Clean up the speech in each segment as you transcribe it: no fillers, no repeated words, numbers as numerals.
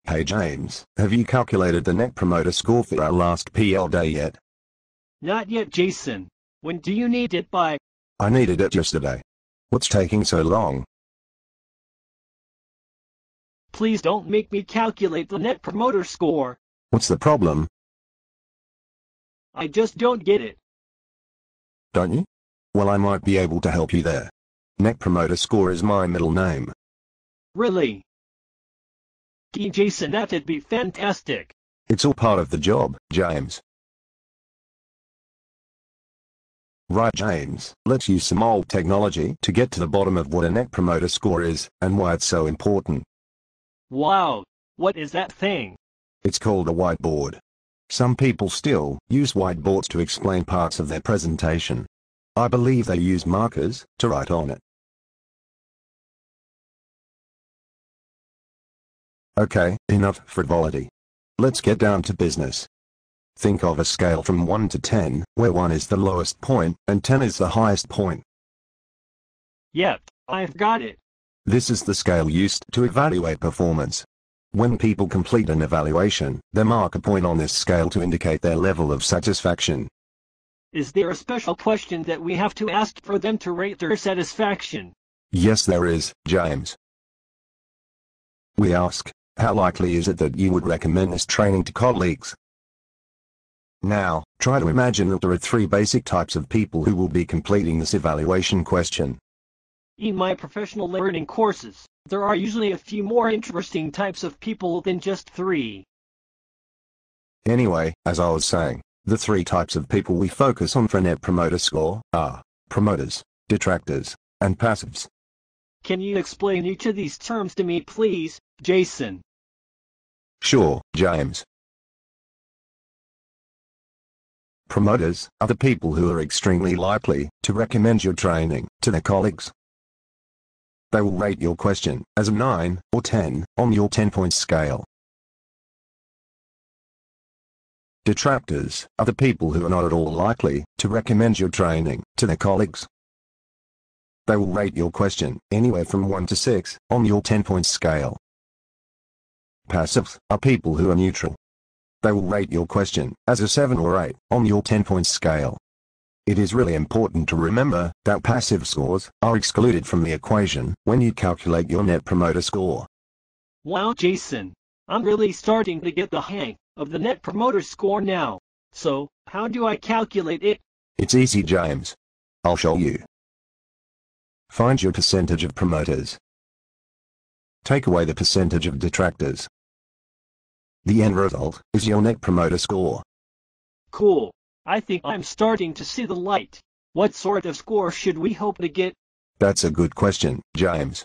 Hey James, have you calculated the Net Promoter Score for our last PL day yet? Not yet, Jason. When do you need it by? I needed it yesterday. What's taking so long? Please don't make me calculate the Net Promoter Score. What's the problem? I just don't get it. Don't you? Well, I might be able to help you there. Net Promoter Score is my middle name. Really? Gee, Jason, that'd be fantastic. It's all part of the job, James. Right, James, let's use some old technology to get to the bottom of what a Net Promoter Score is, and why it's so important. Wow, what is that thing? It's called a whiteboard. Some people still use whiteboards to explain parts of their presentation. I believe they use markers to write on it. Okay, enough frivolity. Let's get down to business. Think of a scale from 1 to 10, where 1 is the lowest point, and 10 is the highest point. Yep, I've got it. This is the scale used to evaluate performance. When people complete an evaluation, they mark a point on this scale to indicate their level of satisfaction. Is there a special question that we have to ask for them to rate their satisfaction? Yes, there is, James. We ask, how likely is it that you would recommend this training to colleagues? Now, try to imagine that there are 3 basic types of people who will be completing this evaluation question. In my professional learning courses, there are usually a few more interesting types of people than just 3. Anyway, as I was saying, the 3 types of people we focus on for Net Promoter Score are promoters, detractors, and passives. Can you explain each of these terms to me, please, Jason? Sure, James. Promoters are the people who are extremely likely to recommend your training to their colleagues. They will rate your question as a 9 or 10 on your 10-point scale. Detractors are the people who are not at all likely to recommend your training to their colleagues. They will rate your question anywhere from 1 to 6 on your 10-point scale. Passives are people who are neutral. They will rate your question as a 7 or 8 on your 10-point scale. It is really important to remember that passive scores are excluded from the equation when you calculate your Net Promoter Score. Wow, Jason, I'm really starting to get the hang of the Net Promoter Score now. So, how do I calculate it? It's easy, James. I'll show you. Find your percentage of promoters. Take away the percentage of detractors. The end result is your Net Promoter Score. Cool. I think I'm starting to see the light. What sort of score should we hope to get? That's a good question, James.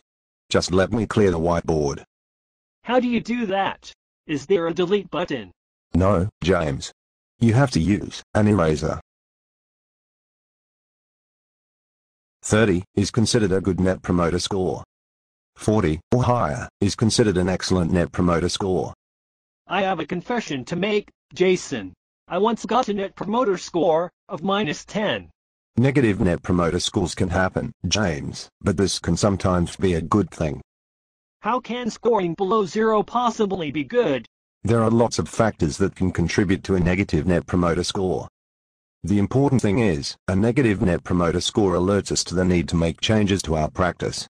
Just let me clear the whiteboard. How do you do that? Is there a delete button? No, James. You have to use an eraser. 30 is considered a good Net Promoter Score. 40 or higher is considered an excellent Net Promoter Score. I have a confession to make, Jason. I once got a Net Promoter Score of -10. Negative Net Promoter Scores can happen, James, but this can sometimes be a good thing. How can scoring below 0 possibly be good? There are lots of factors that can contribute to a negative Net Promoter Score. The important thing is, a negative Net Promoter Score alerts us to the need to make changes to our practice.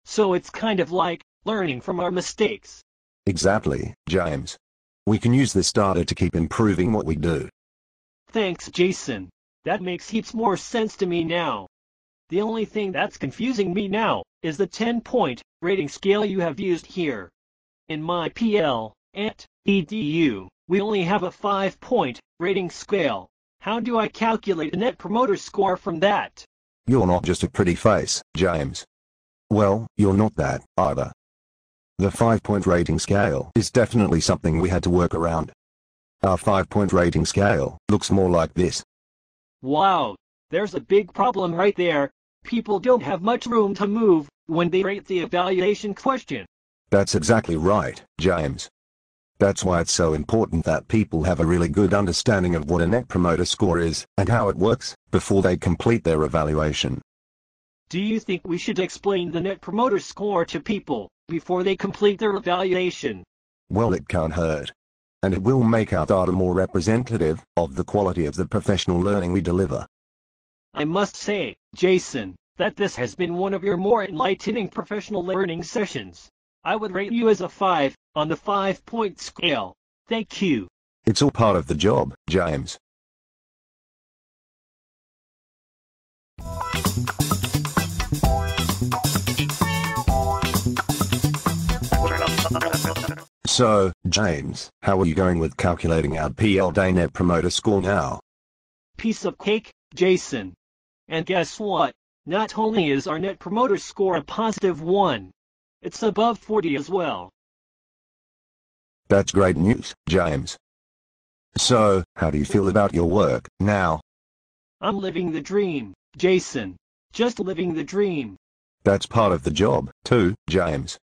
So it's kind of like learning from our mistakes. Exactly, James. We can use this data to keep improving what we do. Thanks, Jason. That makes heaps more sense to me now. The only thing that's confusing me now is the 10-point rating scale you have used here. In my PL at EDU, we only have a 5-point rating scale. How do I calculate a Net Promoter Score from that? You're not just a pretty face, James. Well, you're not that, either. The 5-point rating scale is definitely something we had to work around. Our 5-point rating scale looks more like this. Wow, there's a big problem right there. People don't have much room to move when they rate the evaluation question. That's exactly right, James. That's why it's so important that people have a really good understanding of what a Net Promoter Score is, and how it works, before they complete their evaluation. Do you think we should explain the Net Promoter Score to people before they complete their evaluation? Well, it can't hurt. And it will make our data more representative of the quality of the professional learning we deliver. I must say, Jason, that this has been one of your more enlightening professional learning sessions. I would rate you as a 5 on the 5-point scale. Thank you. It's all part of the job, James. So, James, how are you going with calculating our PL Day Net Promoter Score now? Piece of cake, Jason. And guess what? Not only is our Net Promoter Score a +1, it's above 40 as well. That's great news, James. So, how do you feel about your work now? I'm living the dream, Jason. Just living the dream. That's part of the job, too, James.